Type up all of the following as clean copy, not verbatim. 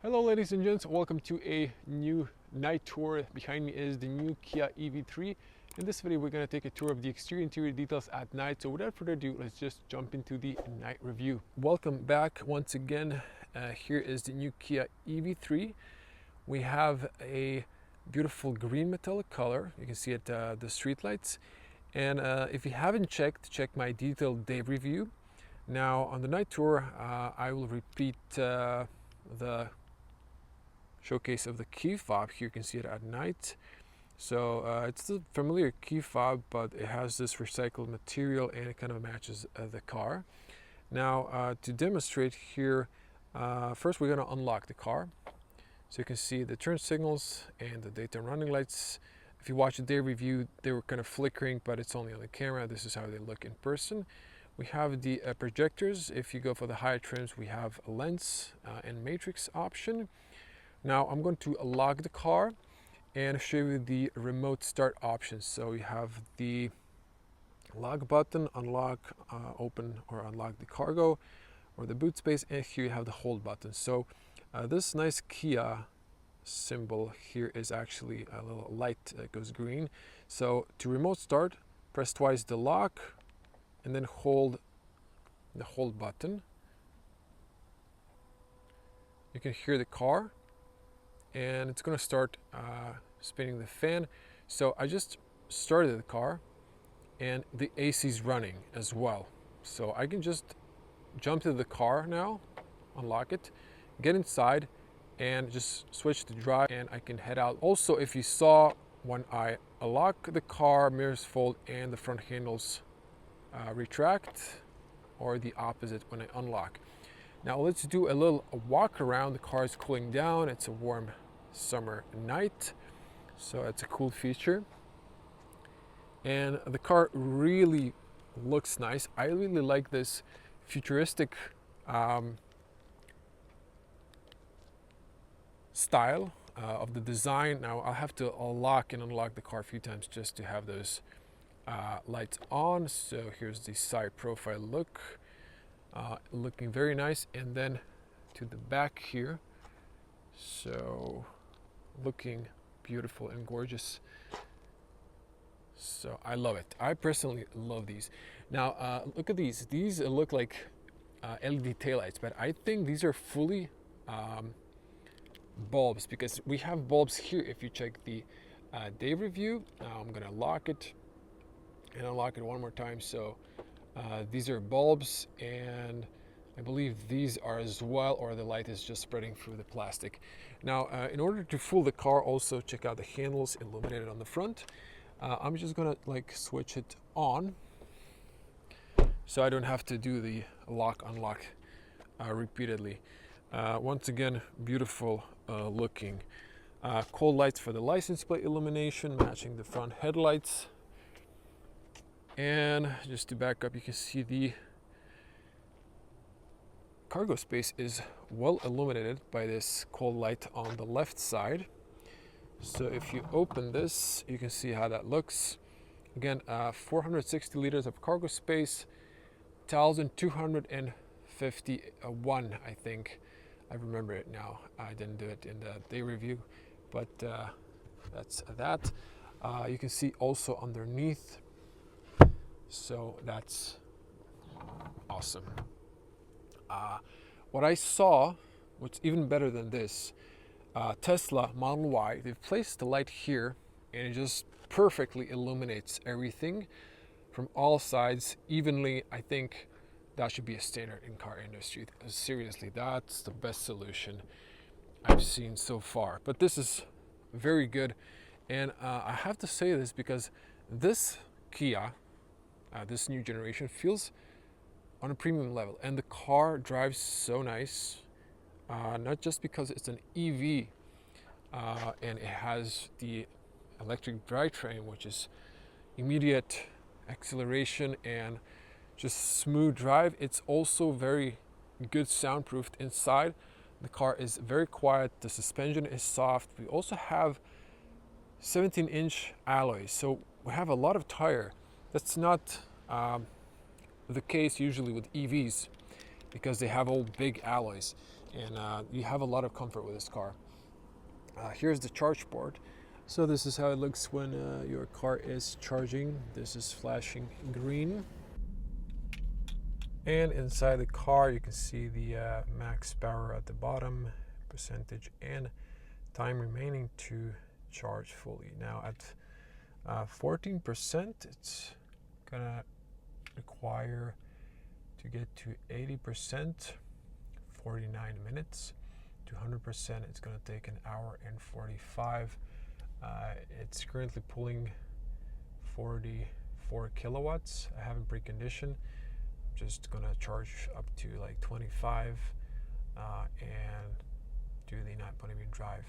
Hello ladies and gents, welcome to a new night tour. Behind me is the new Kia EV3. In this video we're going to take a tour of the exterior interior details at night. So without further ado, let's just jump into the night review. Welcome back once again. Here is the new Kia EV3. We have a beautiful green metallic color. You can see it the street lights. And if you haven't checked, check my detailed day review. Now on the night tour I will repeat the showcase of the key fob. Here you can see it at night. So it's the familiar key fob, but it has this recycled material and it kind of matches the car. Now to demonstrate here, first we're going to unlock the car. So you can see the turn signals and the daytime running lights. If you watch the day review, they were kind of flickering, but it's only on the camera. This is how they look in person. We have the projectors. If you go for the higher trims, we have a lens and matrix option. Now I'm going to lock the car and show you the remote start options. So you have the lock button, unlock, open or unlock the cargo or the boot space, and here you have the hold button. So this nice Kia symbol here is actually a little light that goes green. So to remote start, press twice the lock and then hold the hold button. You can hear the car and it's going to start spinning the fan. So I just started the car and the AC is running as well. So I can just jump to the car now, unlock it, get inside and just switch to drive and I can head out. Also, if you saw when I unlock the car, mirrors fold and the front handles retract, or the opposite when I unlock. Now let's do a little walk around. The car is cooling down. It's a warm summer night, so it's a cool feature. And the car really looks nice. I really like this futuristic style of the design. Now I'll have to lock and unlock the car a few times just to have those lights on. So here's the side profile look. Looking very nice, and then to the back here, so looking beautiful and gorgeous. So I love it. I personally love these. Now look at these look like LED taillights, but I think these are fully bulbs, because we have bulbs here. If you check the day review, now I'm gonna lock it and unlock it one more time. So these are bulbs, and I believe these are as well, or the light is just spreading through the plastic. Now in order to fool the car, also check out the handles illuminated on the front. I'm just gonna switch it on so I don't have to do the lock unlock repeatedly. Once again, beautiful looking cold lights for the license plate illumination, matching the front headlights. And just to back up, you can see the cargo space is well illuminated by this cold light on the left side. So if you open this, you can see how that looks. Again, 460 liters of cargo space, 1,251, I think. I remember it now. I didn't do it in the day review, but that's that. You can see also underneath. So that's awesome. What I saw, what's even better than this, Tesla Model Y, they've placed the light here and it just perfectly illuminates everything from all sides evenly. I think that should be a standard in car industry. Seriously, that's the best solution I've seen so far. But this is very good. And I have to say this because this Kia, this new generation, feels on a premium level, and the car drives so nice. Not just because it's an EV and it has the electric drivetrain, which is immediate acceleration and just smooth drive. It's also very good soundproofed inside. The car is very quiet. The suspension is soft. We also have 17-inch alloys, so we have a lot of tire. That's not the case usually with EVs, because they have all big alloys. and you have a lot of comfort with this car. Here's the charge port. So this is how it looks when your car is charging. This is flashing green. And inside the car you can see the max power at the bottom, percentage, and time remaining to charge fully. Now at 14%, it's gonna require to get to 80%, 49 minutes. To 100%, it's gonna take an hour and 45. It's currently pulling 44 kilowatts. I haven't preconditioned. Just gonna charge up to like 25 and do the 9.8 drive.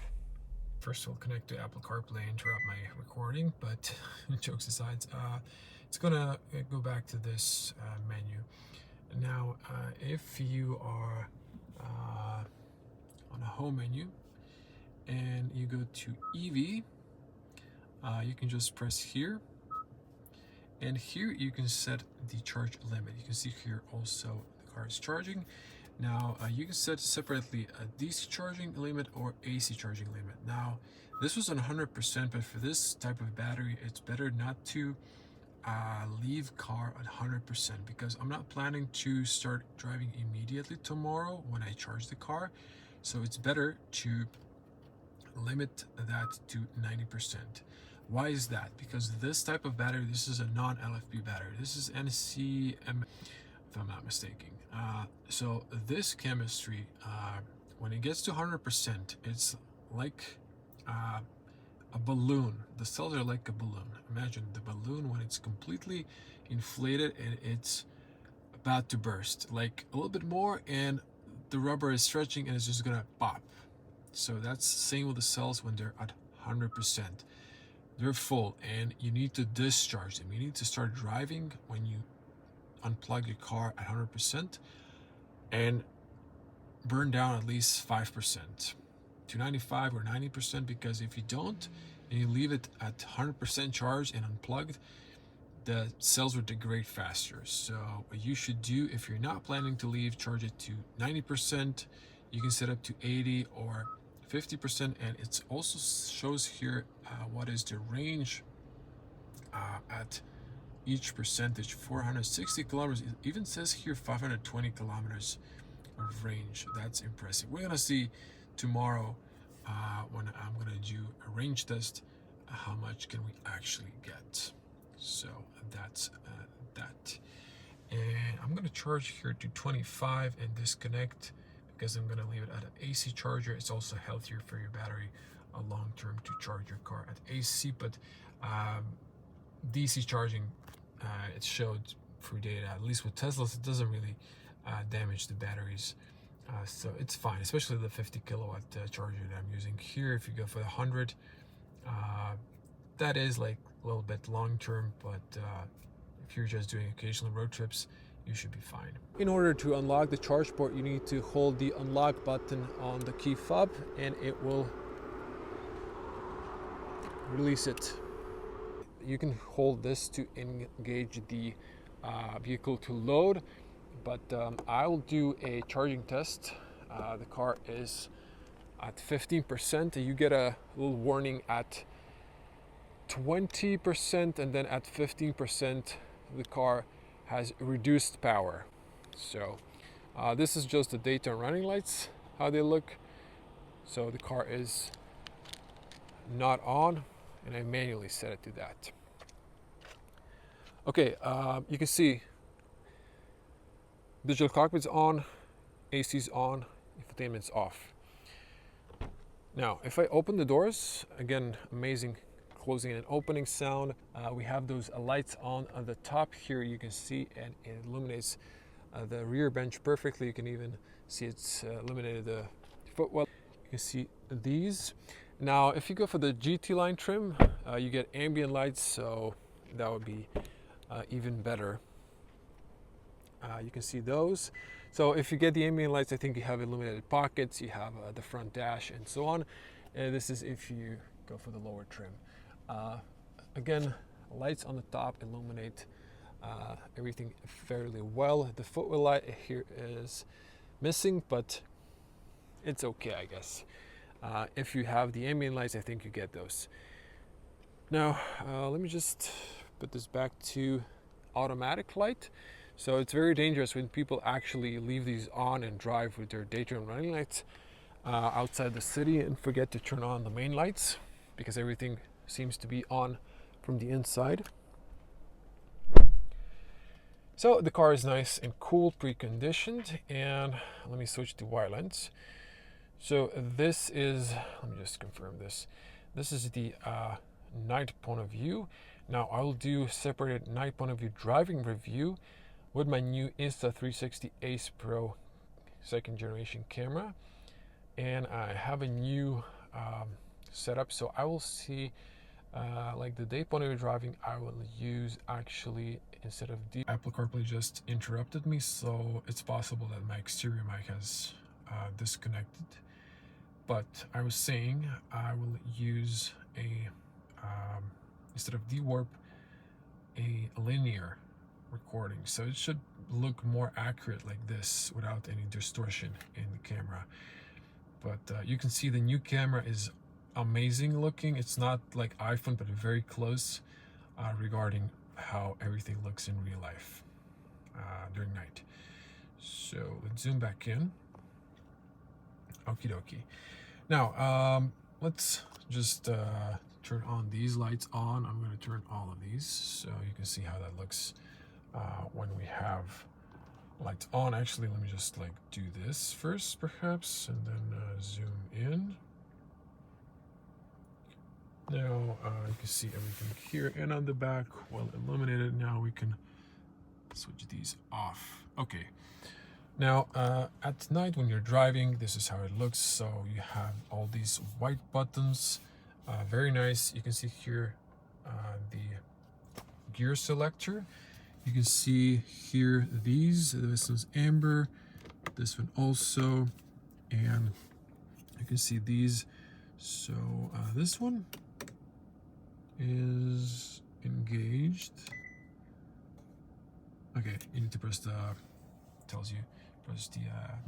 First we'll connect to Apple CarPlay, interrupt my recording, but jokes aside, it's gonna go back to this menu. Now if you are on a home menu and you go to EV, you can just press here. And here you can set the charge limit. You can see here also the car is charging. Now you can set separately a DC charging limit or AC charging limit. Now this was on 100%, but for this type of battery, it's better not to leave car at 100% because I'm not planning to start driving immediately tomorrow when I charge the car. So it's better to limit that to 90%. Why is that? Because this type of battery, this is a non-LFP battery. This is NCM, if I'm not mistaken. So this chemistry, when it gets to 100%, it's like a balloon. The cells are like a balloon. Imagine the balloon when it's completely inflated and it's about to burst. Like a little bit more and the rubber is stretching and it's just gonna pop. So that's the same with the cells when they're at 100%. They're full and you need to discharge them. You need to start driving when you unplug your car at 100% and burn down at least 5% to 95 or 90%, because if you don't and you leave it at 100% charged and unplugged, the cells will degrade faster. So what you should do, if you're not planning to leave, charge it to 90%. You can set up to 80 or 50%, and it also shows here what is the range at each percentage. 460 kilometers. It even says here 520 kilometers of range. That's impressive. We're gonna see tomorrow when I'm gonna do a range test how much can we actually get. So that's that, and I'm gonna charge here to 25 and disconnect because I'm gonna leave it at an AC charger. It's also healthier for your battery long term to charge your car at AC, but DC charging, it showed through data, at least with Teslas, it doesn't really damage the batteries. So it's fine, especially the 50 kilowatt charger that I'm using here. If you go for the 100, that is like a little bit long term, but if you're just doing occasional road trips, you should be fine. In order to unlock the charge port, you need to hold the unlock button on the key fob and it will release it. You can hold this to engage the vehicle to load, but I will do a charging test. The car is at 15%. You get a little warning at 20%, and then at 15% the car has reduced power. So this is just the daytime running lights, how they look. So the car is not on, and I manually set it to that. Okay, you can see digital cockpit's on, AC's on, infotainment's off. Now, if I open the doors, again, amazing closing and opening sound. We have those lights on the top here, you can see, and it illuminates the rear bench perfectly. You can even see it's illuminated the footwell. You can see these. Now, if you go for the GT line trim, you get ambient lights, so that would be even better. You can see those. So if you get the ambient lights, I think you have illuminated pockets, you have the front dash and so on. And this is if you go for the lower trim. Again, lights on the top illuminate everything fairly well. The footwell light here is missing, but it's okay, I guess. If you have the ambient lights, I think you get those. Now, let me just put this back to automatic light. So it's very dangerous when people actually leave these on and drive with their daytime running lights outside the city and forget to turn on the main lights because everything seems to be on from the inside. So the car is nice and cool, pre-conditioned, and let me switch to Wirelands. So this is, let me just confirm this. This is the night point of view. Now I will do separated night point of view driving review with my new Insta360 Ace Pro 2nd generation camera. And I have a new setup, so I will see like the day point of view driving, I will use actually instead of the Apple CarPlay just interrupted me, so it's possible that my exterior mic has disconnected. But I was saying I will use a instead of de-warp, a linear recording, so it should look more accurate like this without any distortion in the camera. But you can see the new camera is amazing looking. It's not like iPhone, but very close regarding how everything looks in real life during night. So let's zoom back in. Okie dokie. Now let's just turn on these lights on. I'm going to turn all of these so you can see how that looks when we have lights on. Actually, let me just like do this first perhaps and then zoom in. Now you can see everything here and on the back well illuminated. Now we can switch these off. Okay, now at night when you're driving, this is how it looks. So you have all these white buttons, very nice. You can see here the gear selector. You can see here these, this one's amber, this one also, and you can see these. So this one is engaged. Okay, you need to press the, tells you, press the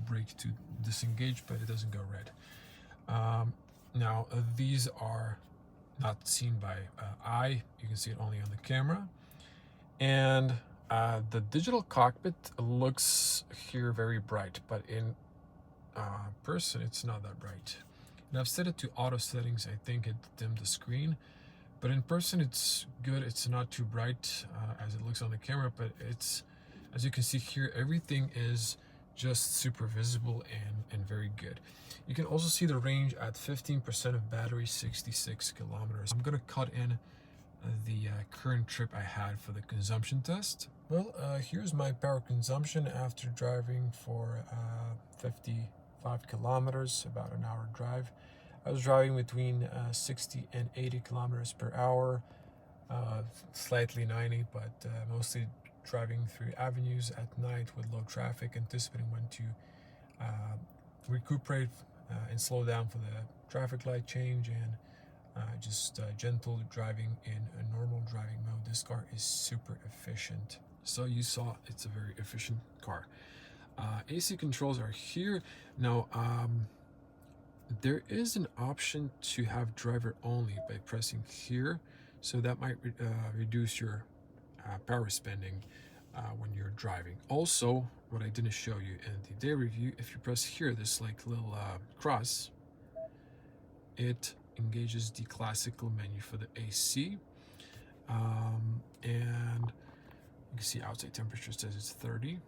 brake to disengage, but it doesn't go red. Now these are not seen by eye, you can see it only on the camera. And the digital cockpit looks here very bright, but in person it's not that bright. And I've set it to auto settings. I think it dimmed the screen, but in person it's good. It's not too bright as it looks on the camera, but it's, as you can see here, everything is just super visible and very good. You can also see the range at 15% of battery, 66 kilometers. I'm gonna cut in the current trip I had for the consumption test. Well, here's my power consumption after driving for 55 kilometers, about an hour drive. I was driving between 60 and 80 kilometers per hour, slightly 90, but mostly driving through avenues at night with low traffic, anticipating when to recuperate and slow down for the traffic light change, and just gentle driving in a normal driving mode. This car is super efficient. So you saw it's a very efficient car. AC controls are here. Now there is an option to have driver only by pressing here, so that might reduce your power spending when you're driving. Also, what I didn't show you in the day review, if you press here, this like little cross, it engages the classical menu for the AC, and you can see outside temperature says it's 30.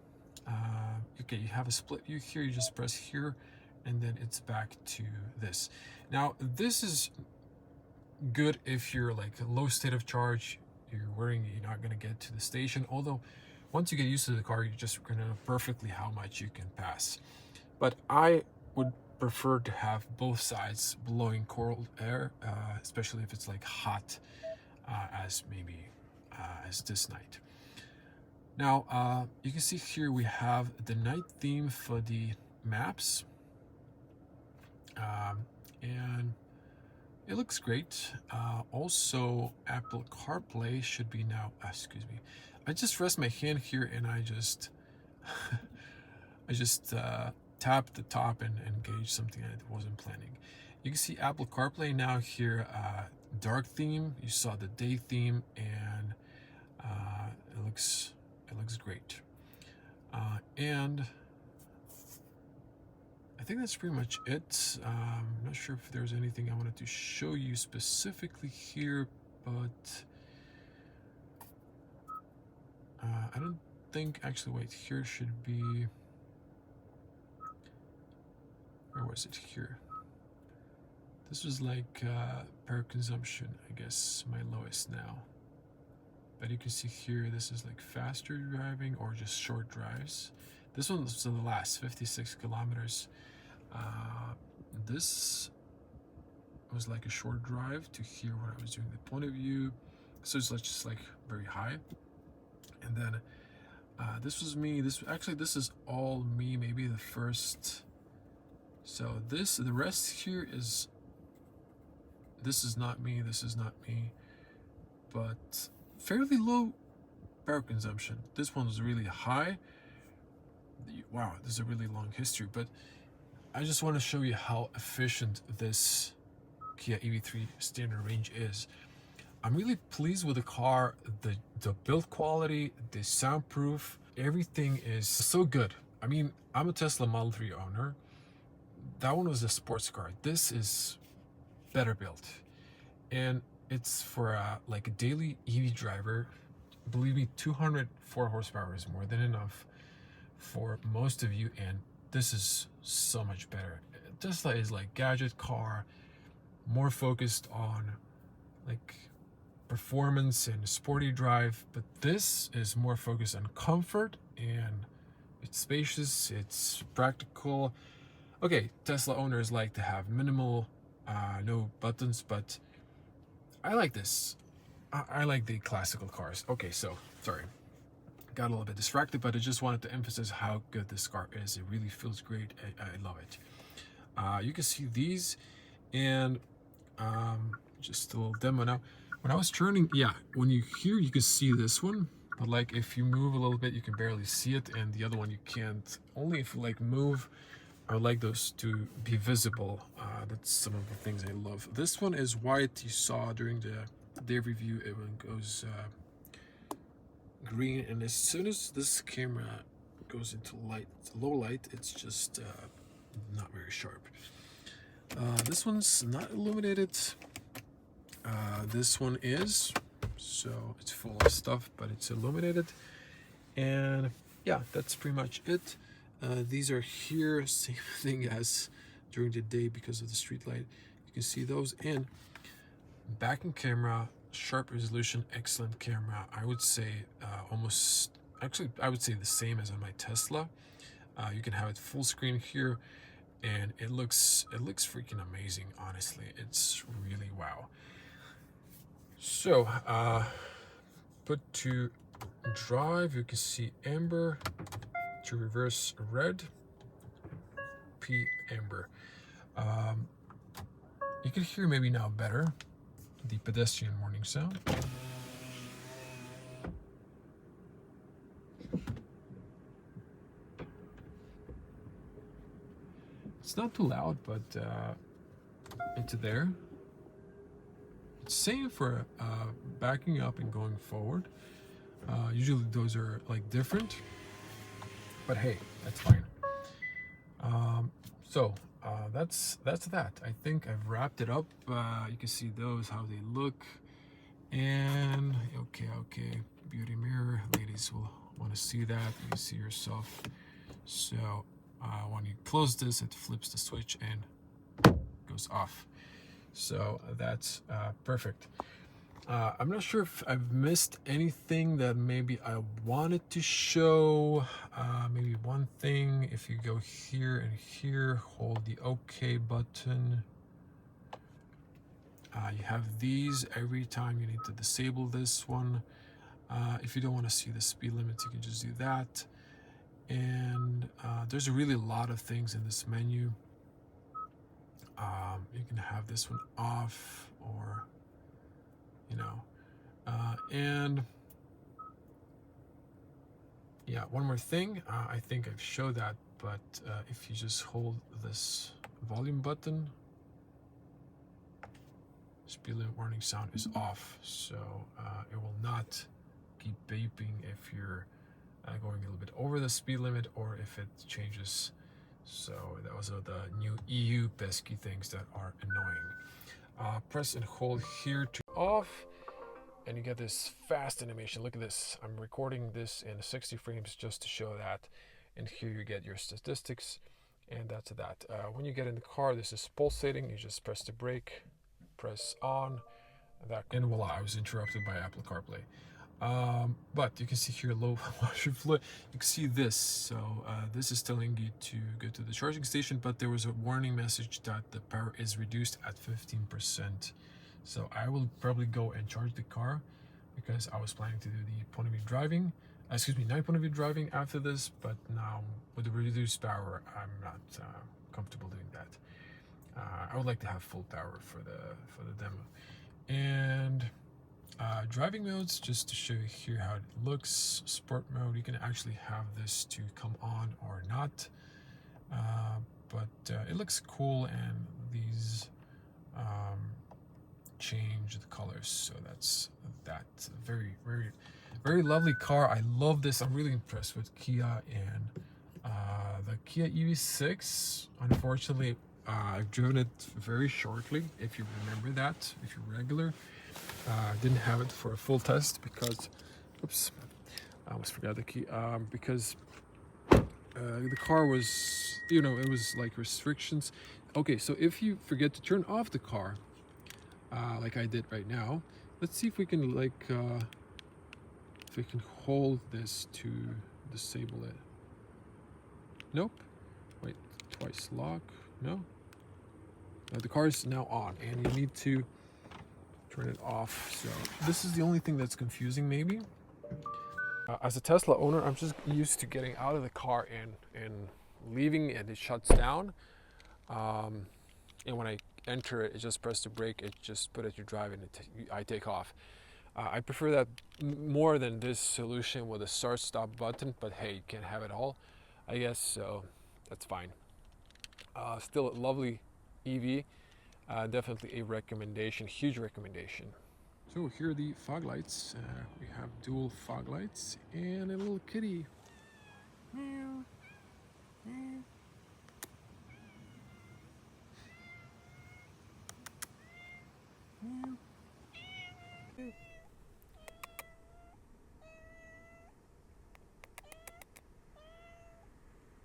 Okay, you have a split view here. You just press here and then it's back to this. Now this is good if you're like a low state of charge, you're worrying you're not going to get to the station, although once you get used to the car, you're just going to know perfectly how much you can pass. But I would prefer to have both sides blowing cold air, especially if it's like hot as maybe as this night. Now you can see here we have the night theme for the maps, and it looks great. Also Apple CarPlay should be now, excuse me, I just rest my hand here and I just tap the top and engage something I wasn't planning. You can see Apple CarPlay now here, dark theme. You saw the day theme, and it looks great. And I think that's pretty much it. I'm not sure if there's anything I wanted to show you specifically here, but I don't think, actually, wait, here should be, where was it here? This was like per consumption, I guess, my lowest now. But you can see here, this is like faster driving or just short drives. This one was the last 56 kilometers. This was like a short drive to here when I was doing the point of view. So it's just like very high. And then this was me. This is all me. Maybe the first. So the rest here is. This is not me. This is not me. But fairly low power consumption. This one was really high. Wow, this is a really long history, but I just want to show you how efficient this Kia EV3 standard range is. I'm really pleased with the car, the build quality, the soundproof, everything is so good. I mean, I'm a Tesla Model 3 owner. That one was a sports car. This is better built, and it's for like a daily EV driver. Believe me, 204 horsepower is more than enough for most of you, and this is so much better. Tesla is like gadget car, more focused on like performance and sporty drive, but this is more focused on comfort, and it's spacious, it's practical. Okay, Tesla owners like to have minimal, no buttons, but I like this. I like the classical cars. Okay, so sorry, got a little bit distracted, but I just wanted to emphasize how good this car is. It really feels great. I love it. You can see these, and just a little demo now. When I was turning, yeah, when you hear, you can see this one, but like if you move a little bit, you can barely see it, and the other one you can't. Only if you like move. I would like those to be visible. That's some of the things I love. This one is white. You saw during the day review, it goes green, and as soon as this camera goes into light, low light, it's just not very sharp. This one's not illuminated. This one is, so it's full of stuff, but it's illuminated. And yeah, that's pretty much it. These are here, same thing as during the day because of the street light. You can see those. And backing camera, sharp resolution, excellent camera. I would say almost, actually I would say the same as on my Tesla. You can have it full screen here, and it looks freaking amazing. Honestly, it's really wow. So put to drive, you can see amber. To reverse red, P amber. You can hear maybe now better the pedestrian warning sound. It's not too loud, but it's there. It's same for backing up and going forward. Usually those are like different. But hey, that's fine. So that's that. I think I've wrapped it up. You can see those, how they look. And okay, beauty mirror. Ladies will want to see that. You can see yourself. So when you close this, it flips the switch and goes off. So that's perfect. I'm not sure if I've missed anything that maybe I wanted to show. Maybe one thing, if you go here and here, hold the OK button. You have these every time you need to disable this one. If you don't want to see the speed limits, you can just do that. And there's a really lot of things in this menu. You can have this one off, or and yeah, one more thing. I think I've showed that but if you just hold this volume button, speed limit warning sound is off, so it will not keep beeping if you're going a little bit over the speed limit or if it changes. So those are the new EU pesky things that are annoying. Press and hold here to off, and you get this fast animation. Look at this. I'm recording this in 60 frames just to show that. And here you get your statistics, and that's that. When you get in the car, this is pulsating. You just press the brake, press on, and voila, I was interrupted by Apple CarPlay. But you can see here low washer fluid. You can see this. So this is telling you to go to the charging station, but there was a warning message that the power is reduced at 15%. So I will probably go and charge the car because I was planning to do the point of view driving. Night point of view driving after this, but now with the reduced power, I'm not comfortable doing that. I would like to have full power for the demo. And driving modes, just to show you here how it looks. Sport mode, you can actually have this to come on or not, but it looks cool, and these change the colors, so that's that. Very lovely car. I love this. I'm really impressed with Kia and the Kia EV6. Unfortunately, I've driven it very shortly, if you remember that, if you're regular. Didn't have it for a full test because, oops, I almost forgot the key. Because the car was, it was like restrictions. Okay, so if you forget to turn off the car, like I did right now, let's see if we can if we can hold this to disable it. Nope. Wait, twice lock. No. The car is now on, and you need to turn it off. So this is the only thing that's confusing, maybe. As a Tesla owner, I'm just used to getting out of the car and leaving, and it shuts down. And when I enter it, just press the brake, it just put it to drive, and I take off. I prefer that more than this solution with a start-stop button, but hey, you can't have it all, I guess, so that's fine. Still a lovely EV. Definitely a recommendation, huge recommendation. So here are the fog lights. We have dual fog lights and a little kitty. Meow. Meow. Meow.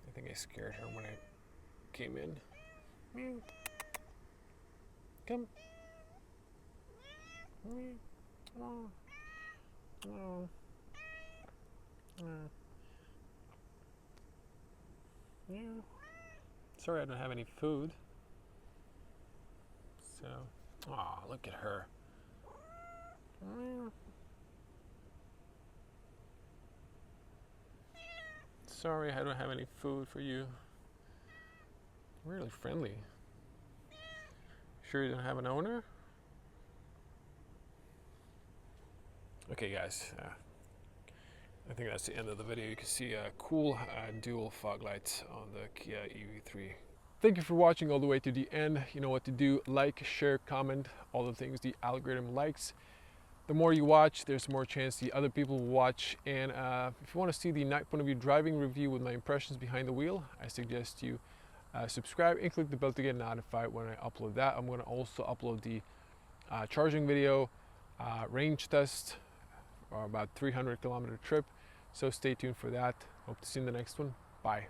I think I scared her when I came in. Meow. Come. Oh. Oh. Yeah. Sorry I don't have any food. So, aw, look at her. Sorry I don't have any food for you. Really friendly. Sure you don't have an owner? Okay guys, I think that's the end of the video. You can see a cool dual fog lights on the Kia EV3. Thank you for watching all the way to the end. You know what to do. Like, share, comment, all the things the algorithm likes. The more you watch, there's more chance the other people will watch. And if you want to see the night point of view driving review with my impressions behind the wheel, I suggest you subscribe and click the bell to get notified when I upload that. I'm going to also upload the charging video, range test, or about 300 kilometer trip. So stay tuned for that. Hope to see you in the next one. Bye.